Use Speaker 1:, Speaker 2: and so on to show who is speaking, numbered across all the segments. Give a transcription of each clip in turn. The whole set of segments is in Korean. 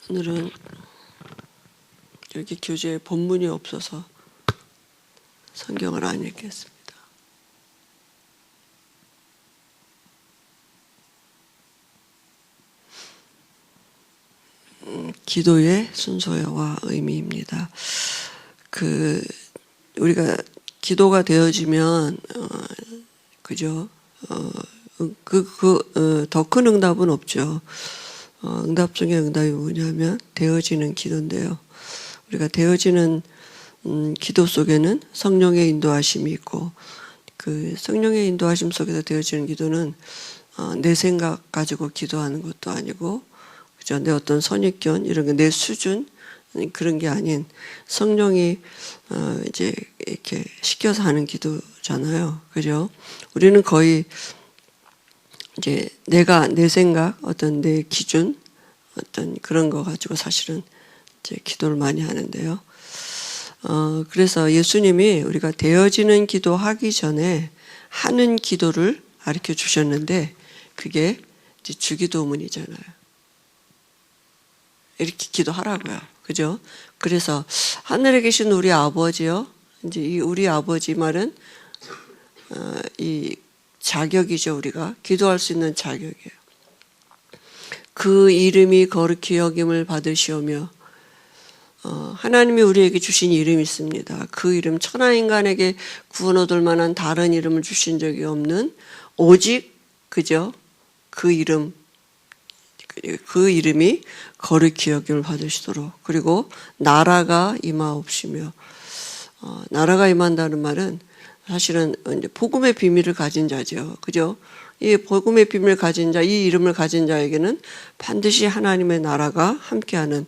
Speaker 1: 오늘은 여기 교재에 본문이 없어서 성경을 안 읽겠습니다. 기도의 순서와 의미입니다. 우리가 기도가 되어지면 그죠? 더 큰 응답은 없죠. 응답 중에 응답이 뭐냐면 되어지는 기도인데요. 우리가 되어지는 기도 속에는 성령의 인도하심이 있고, 그 성령의 인도하심 속에서 되어지는 기도는 내 생각 가지고 기도하는 것도 아니고, 그죠? 내 어떤 선입견 이런 게 내 수준 그런 게 아닌 성령이 이제 이렇게 시켜서 하는 기도잖아요. 그죠? 우리는 거의 이제 내 생각, 어떤 내 기준, 어떤 그런 거 가지고 사실은 이제 기도를 많이 하는데요. 그래서 예수님이 우리가 되어지는 기도 하기 전에 하는 기도를 가르쳐 주셨는데, 그게 이제 주기도문이잖아요. 이렇게 기도하라고요. 그죠? 그래서 하늘에 계신 우리 아버지요. 이제 이 우리 아버지 말은 이 자격이죠. 우리가 기도할 수 있는 자격이에요. 그 이름이 거룩히 여김을 받으시오며, 하나님이 우리에게 주신 이름이 있습니다. 그 이름, 천하인간에게 구원 얻을 만한 다른 이름을 주신 적이 없는, 오직 그죠? 그 이름이 거룩히 여김을 받으시도록, 그리고 나라가 임하옵시며, 나라가 임한다는 말은 사실은 이제 복음의 비밀을 가진 자죠. 그죠? 이 복음의 비밀을 가진 자, 이 이름을 가진 자에게는 반드시 하나님의 나라가 함께하는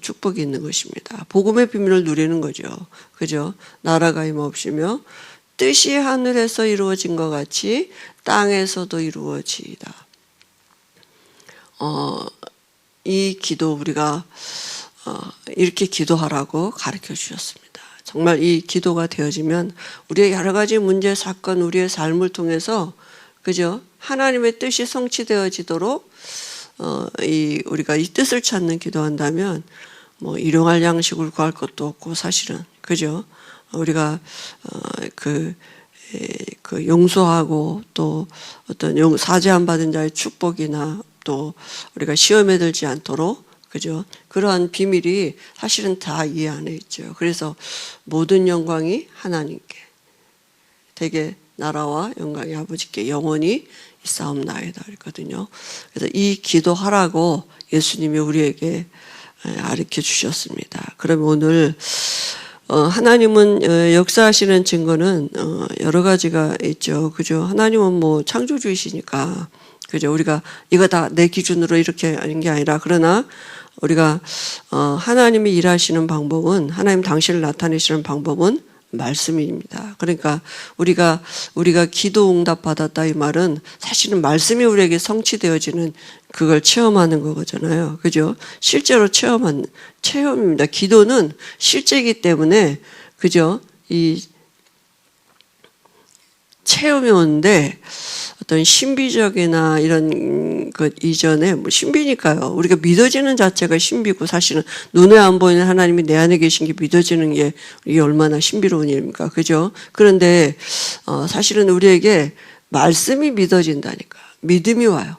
Speaker 1: 축복이 있는 것입니다. 복음의 비밀을 누리는 거죠. 그죠? 나라가 임하옵시며 뜻이 하늘에서 이루어진 것 같이 땅에서도 이루어지이다. 이 기도 우리가 이렇게 기도하라고 가르쳐 주셨습니다. 정말 이 기도가 되어지면 우리의 여러 가지 문제, 사건, 우리의 삶을 통해서 그죠? 하나님의 뜻이 성취되어지도록 우리가 이 뜻을 찾는 기도한다면 뭐 일용할 양식을 구할 것도 없고, 사실은 그죠? 우리가 용서하고 또 어떤 사죄함 받은 자의 축복이나 또 우리가 시험에 들지 않도록 그죠? 그러한 비밀이 사실은 다 이 안에 있죠. 그래서 모든 영광이 하나님께, 되게 나라와 영광이 아버지께 영원히 있사옵나이다 그랬거든요. 그래서 이 기도하라고 예수님이 우리에게 가르쳐 주셨습니다. 그러면 오늘 하나님은 역사하시는 증거는 여러 가지가 있죠. 그죠? 하나님은 뭐 창조주이시니까, 그죠? 우리가 이거 다 내 기준으로 이렇게 하는 게 아니라, 그러나 우리가 하나님이 일하시는 방법은, 하나님 당신을 나타내시는 방법은 말씀입니다. 그러니까 우리가 기도 응답 받았다 이 말은 사실은 말씀이 우리에게 성취되어지는 그걸 체험하는 거잖아요. 그죠? 실제로 체험입니다. 기도는 실제이기 때문에 그죠? 이 체험이 오는데 어떤 신비적이나 이런 것 이전에 뭐 신비니까요. 우리가 믿어지는 자체가 신비고, 사실은 눈에 안 보이는 하나님이 내 안에 계신 게 믿어지는 게 이게 얼마나 신비로운 일입니까? 그죠? 그런데 사실은 우리에게 말씀이 믿어진다니까. 믿음이 와요.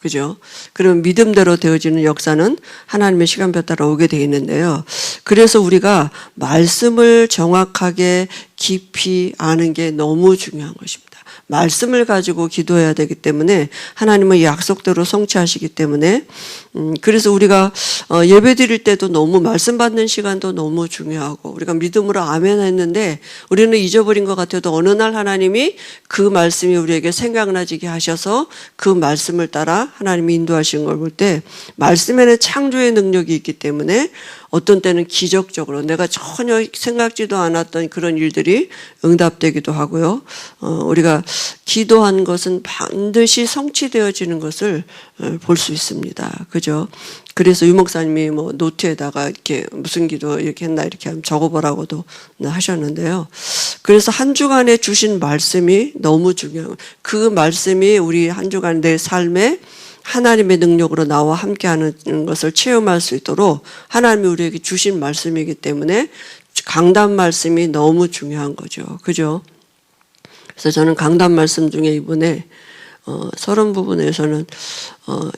Speaker 1: 그죠? 그럼 믿음대로 되어지는 역사는 하나님의 시간표에 따라 오게 되어 있는데요. 그래서 우리가 말씀을 정확하게 깊이 아는 게 너무 중요한 것입니다. 말씀을 가지고 기도해야 되기 때문에, 하나님은 약속대로 성취하시기 때문에, 그래서 우리가 예배 드릴 때도 너무 말씀 받는 시간도 너무 중요하고, 우리가 믿음으로 아멘 했는데 우리는 잊어버린 것 같아도 어느 날 하나님이 그 말씀이 우리에게 생각나지게 하셔서 그 말씀을 따라 하나님이 인도하시는 걸 볼 때, 말씀에는 창조의 능력이 있기 때문에 어떤 때는 기적적으로 내가 전혀 생각지도 않았던 그런 일들이 응답되기도 하고요. 우리가 기도한 것은 반드시 성취되어지는 것을 볼 수 있습니다. 그죠? 그래서 유 목사님이 뭐 노트에다가 이렇게 무슨 기도 이렇게 했나 이렇게 하면 적어보라고도 하셨는데요. 그래서 한 주간에 주신 말씀이 너무 중요해요. 그 말씀이 우리 한 주간 내 삶에 하나님의 능력으로 나와 함께하는 것을 체험할 수 있도록 하나님이 우리에게 주신 말씀이기 때문에 강단 말씀이 너무 중요한 거죠. 그죠? 그래서 저는 강단 말씀 중에 이번에 서론 부분에서는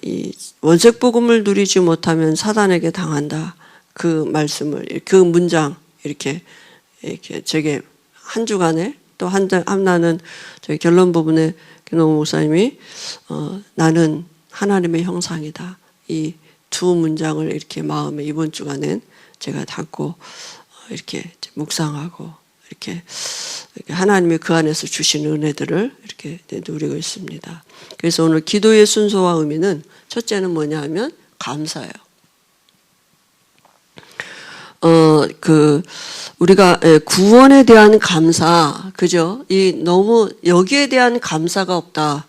Speaker 1: 이 원색 복음을 누리지 못하면 사단에게 당한다. 그 말씀을 그 문장 이렇게 제게 한 주간에 또 하나는 저희 결론 부분에 김동호 목사님이 나는 하나님의 형상이다. 이 두 문장을 이렇게 마음에 이번 주간엔 제가 담고 이렇게 묵상하고 이렇게 하나님의 그 안에서 주신 은혜들을 이렇게 누리고 있습니다. 그래서 오늘 기도의 순서와 의미는 첫째는 뭐냐 하면 감사예요. 우리가 구원에 대한 감사, 그죠? 너무 여기에 대한 감사가 없다.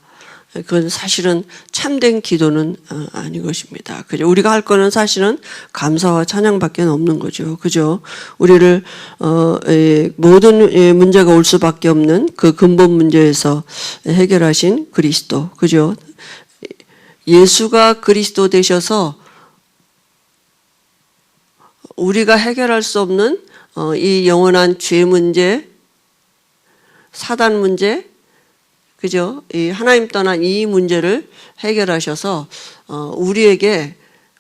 Speaker 1: 그건 사실은 참된 기도는 아닌 것입니다. 그죠? 우리가 할 거는 사실은 감사와 찬양밖에 없는 거죠. 그죠? 우리를 모든 문제가 올 수밖에 없는 그 근본 문제에서 해결하신 그리스도, 그죠? 예수가 그리스도 되셔서 우리가 해결할 수 없는 이 영원한 죄 문제, 사단 문제, 그죠? 이 하나님 떠난 이 문제를 해결하셔서 우리에게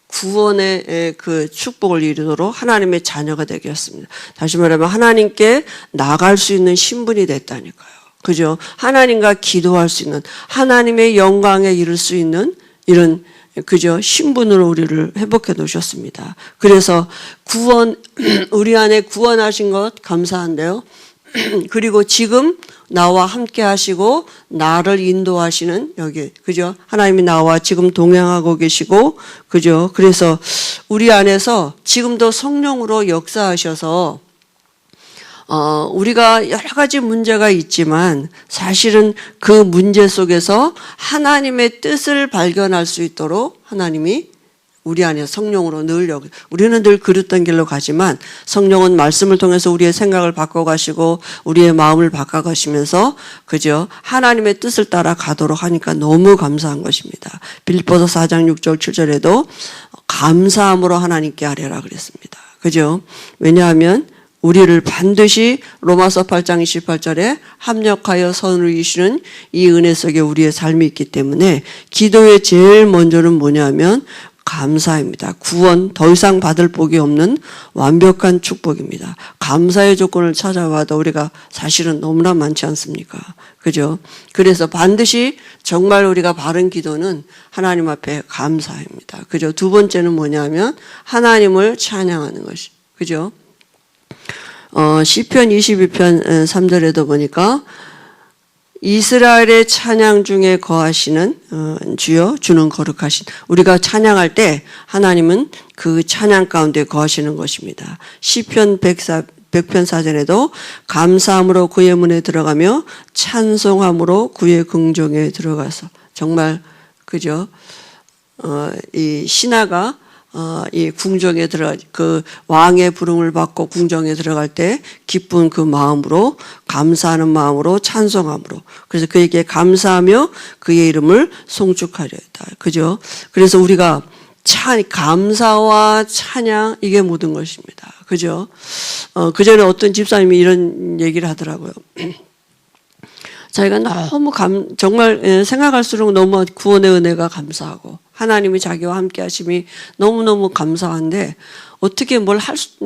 Speaker 1: 구원의 그 축복을 이루도록 하나님의 자녀가 되게 했습니다. 다시 말하면 하나님께 나갈 수 있는 신분이 됐다니까요. 그죠? 하나님과 기도할 수 있는, 하나님의 영광에 이를 수 있는 이런, 그죠? 신분으로 우리를 회복해 놓으셨습니다. 그래서 우리 안에 구원하신 것 감사한데요. 그리고 지금 나와 함께 하시고 나를 인도하시는 여기, 그죠? 하나님이 나와 지금 동행하고 계시고, 그죠? 그래서 우리 안에서 지금도 성령으로 역사하셔서 우리가 여러 가지 문제가 있지만 사실은 그 문제 속에서 하나님의 뜻을 발견할 수 있도록 하나님이 우리 안에 성령으로 늘 우리는 늘 그릇된 길로 가지만 성령은 말씀을 통해서 우리의 생각을 바꿔가시고 우리의 마음을 바꿔가시면서 그죠? 하나님의 뜻을 따라 가도록 하니까 너무 감사한 것입니다. 빌립보서 4장 6절 7절에도 감사함으로 하나님께 아뢰라 그랬습니다. 그죠? 왜냐하면 우리를 반드시 로마서 8장 28절에 합력하여 선을 이루시는 이 은혜 속에 우리의 삶이 있기 때문에 기도의 제일 먼저는 뭐냐면 감사입니다. 구원, 더 이상 받을 복이 없는 완벽한 축복입니다. 감사의 조건을 찾아봐도 우리가 사실은 너무나 많지 않습니까? 그죠? 그래서 반드시 정말 우리가 바른 기도는 하나님 앞에 감사입니다. 그죠? 두 번째는 뭐냐면 하나님을 찬양하는 것이. 그죠? 시편 22편 3절에도 보니까 이스라엘의 찬양 중에 거하시는 주여 주는 거룩하신, 우리가 찬양할 때 하나님은 그 찬양 가운데 거하시는 것입니다. 시편 100편 4절에도 감사함으로 그의 문에 들어가며 찬송함으로 그의 궁정에 들어가서, 정말 그죠? 이 신하가 이 궁정에 그 왕의 부름을 받고 궁정에 들어갈 때 기쁜 그 마음으로, 감사하는 마음으로, 찬송함으로, 그래서 그에게 감사하며 그의 이름을 송축하려 했다. 그죠? 그래서 우리가 감사와 찬양, 이게 모든 것입니다. 그죠? 그 전에 어떤 집사님이 이런 얘기를 하더라고요. 자기가 너무 정말 생각할수록 너무 구원의 은혜가 감사하고 하나님이 자기와 함께 하심이 너무너무 감사한데 어떻게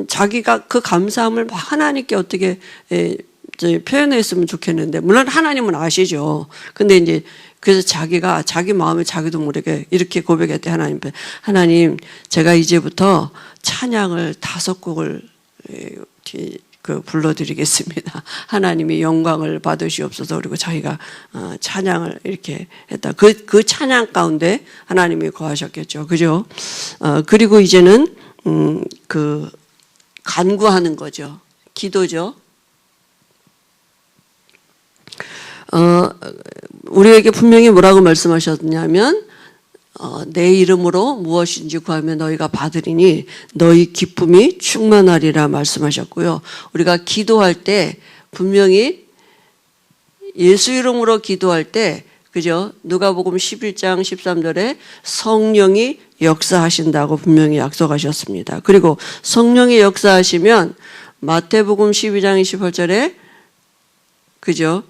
Speaker 1: 자기가 그 감사함을 하나님께 어떻게 표현했으면 좋겠는데, 물론 하나님은 아시죠. 근데 이제 그래서 자기가 자기 마음에 자기도 모르게 이렇게 고백했대. 하나님, 제가 이제부터 찬양을 5곡을 불러드리겠습니다. 하나님이 영광을 받으시옵소서. 그리고 자기가 찬양을 이렇게 했다. 그 찬양 가운데 하나님이 거하셨겠죠. 그죠? 그리고 이제는 그 간구하는 거죠. 기도죠. 우리에게 분명히 뭐라고 말씀하셨냐면 내 이름으로 무엇인지 구하면 너희가 받으리니 너희 기쁨이 충만하리라 말씀하셨고요. 우리가 기도할 때 분명히 예수 이름으로 기도할 때 그죠? 누가복음 11장 13절에 성령이 역사하신다고 분명히 약속하셨습니다. 그리고 성령이 역사하시면 마태복음 12장 28절에 그죠?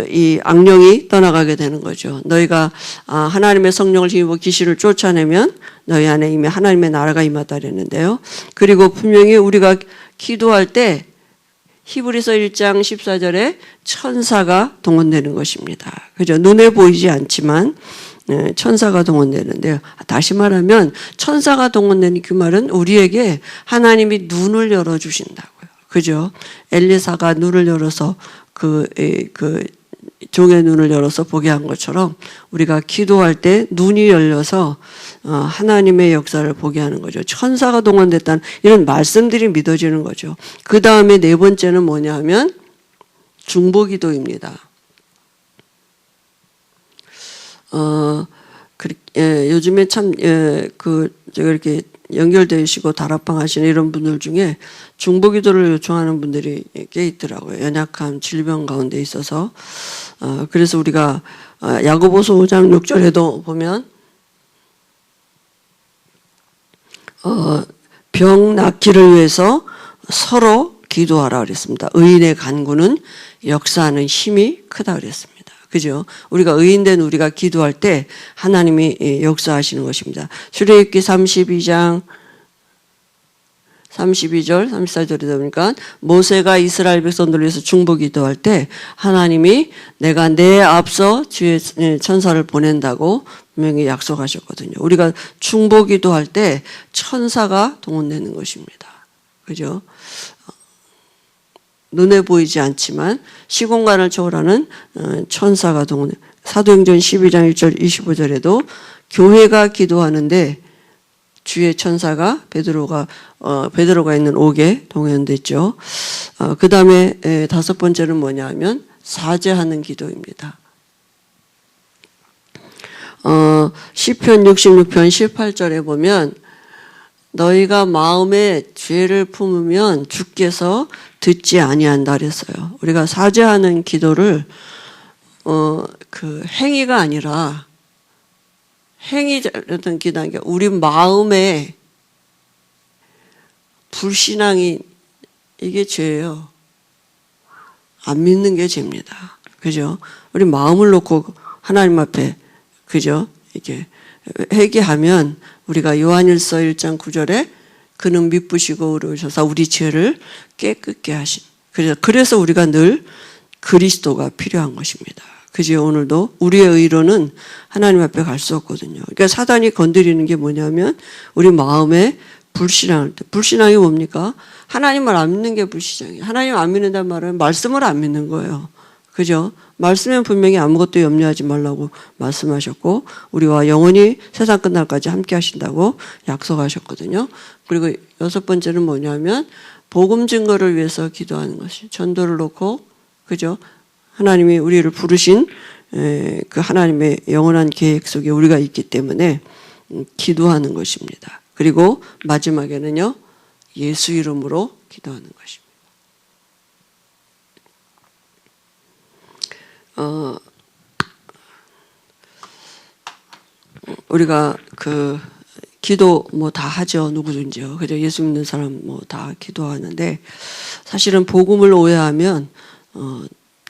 Speaker 1: 이 악령이 떠나가게 되는 거죠. 너희가 하나님의 성령을 힘입어 귀신을 쫓아내면 너희 안에 이미 하나님의 나라가 임하다 그랬는데요. 그리고 분명히 우리가 기도할 때 히브리서 1장 14절에 천사가 동원되는 것입니다. 그죠? 눈에 보이지 않지만 천사가 동원되는데요. 다시 말하면 천사가 동원되는 그 말은 우리에게 하나님이 눈을 열어주신다고요. 그죠? 엘리사가 눈을 열어서 그 종의 눈을 열어서 보게 한 것처럼 우리가 기도할 때 눈이 열려서 하나님의 역사를 보게 하는 거죠. 천사가 동원됐다는 이런 말씀들이 믿어지는 거죠. 그 다음에 네 번째는 뭐냐 하면 중보기도입니다. 요즘에 참 제가 이렇게 연결되시고 다락방 하시는 이런 분들 중에 중보기도를 요청하는 분들이 꽤 있더라고요. 연약한 질병 가운데 있어서. 그래서 우리가 야고보서 5장 6절에도 보면 병 낫기를 위해서 서로 기도하라 그랬습니다. 의인의 간구는 역사하는 힘이 크다 그랬습니다. 그죠? 우리가 의인된 우리가 기도할 때 하나님이 역사하시는 것입니다. 출애굽기 32장 32절, 34절이다 보니까 모세가 이스라엘 백성들을 위해서 중보기도할 때 하나님이 내가 내 앞서 주의 천사를 보낸다고 분명히 약속하셨거든요. 우리가 중보기도할 때 천사가 동원되는 것입니다. 그죠? 눈에 보이지 않지만 시공간을 초월하는 천사가 동원해. 사도행전 12장 1절 25절에도 교회가 기도하는데 주의 천사가 베드로가 있는 옥에 동원됐죠. 그 다음에 다섯 번째는 뭐냐 하면 사죄하는 기도입니다. 시편 66편 18절에 보면 너희가 마음에 죄를 품으면 주께서 듣지 아니한다 그랬어요. 우리가 사죄하는 기도를 그 행위가 아니라 행위라는 기도는 우리 마음에 불신앙이 이게 죄예요. 안 믿는 게 죄입니다. 그죠? 우리 마음을 놓고 하나님 앞에 그죠? 이게 회개하면 우리가 요한일서 1장 9절에 그는 미쁘시고 의로우셔서 우리 죄를 깨끗게 하신. 그래서 우리가 늘 그리스도가 필요한 것입니다. 그죠? 오늘도 우리의 의로는 하나님 앞에 갈 수 없거든요. 그러니까 사단이 건드리는 게 뭐냐면 우리 마음에 불신앙을 때. 불신앙이 뭡니까? 하나님을 안 믿는 게 불신앙이에요. 하나님 안 믿는다는 말은 말씀을 안 믿는 거예요. 그죠? 말씀은 분명히 아무것도 염려하지 말라고 말씀하셨고 우리와 영원히 세상 끝날까지 함께 하신다고 약속하셨거든요. 그리고 여섯 번째는 뭐냐면 복음 증거를 위해서 기도하는 것이 전도를 놓고 그죠? 하나님이 우리를 부르신 그 하나님의 영원한 계획 속에 우리가 있기 때문에 기도하는 것입니다. 그리고 마지막에는요. 예수 이름으로 기도하는 것입니다. 우리가 그 기도 뭐 다 하죠. 누구든지요. 그죠? 예수 믿는 사람 뭐 다 기도하는데 사실은 복음을 오해하면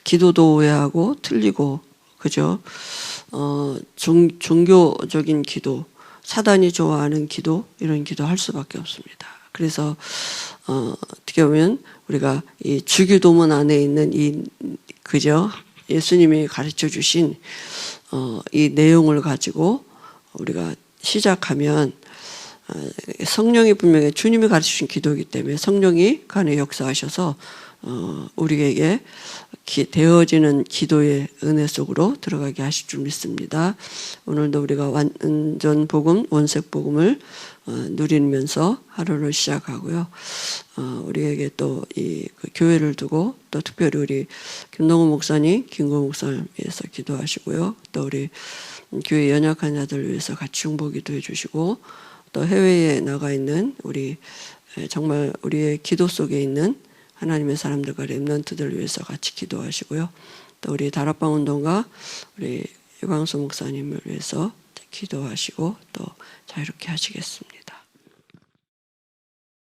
Speaker 1: 기도도 오해하고 틀리고 그죠? 종교적인 기도, 사단이 좋아하는 기도 이런 기도 할 수밖에 없습니다. 그래서 어떻게 보면 우리가 이 주기도문 안에 있는 이 그죠? 예수님이 가르쳐 주신 이 내용을 가지고 우리가 시작하면 성령이 분명히 주님이 가르쳐 주신 기도이기 때문에 성령이 그 안에 역사하셔서 우리에게 되어지는 기도의 은혜 속으로 들어가게 하실 줄 믿습니다. 오늘도 우리가 완전 복음, 원색 복음을 누리면서 하루를 시작하고요. 우리에게 또 이 교회를 두고 또 특별히 우리 김동훈 목사님, 김고 목사를 위해서 기도하시고요. 또 우리 교회 연약한 자들 위해서 같이 중보기도 해주시고 또 해외에 나가 있는 우리 정말 우리의 기도 속에 있는 하나님의 사람들과 렘넌트들을 위해서 같이 기도하시고요. 또 우리 다락방 운동가 우리 유광수 목사님을 위해서 기도하시고 또 자유롭게 하시겠습니다.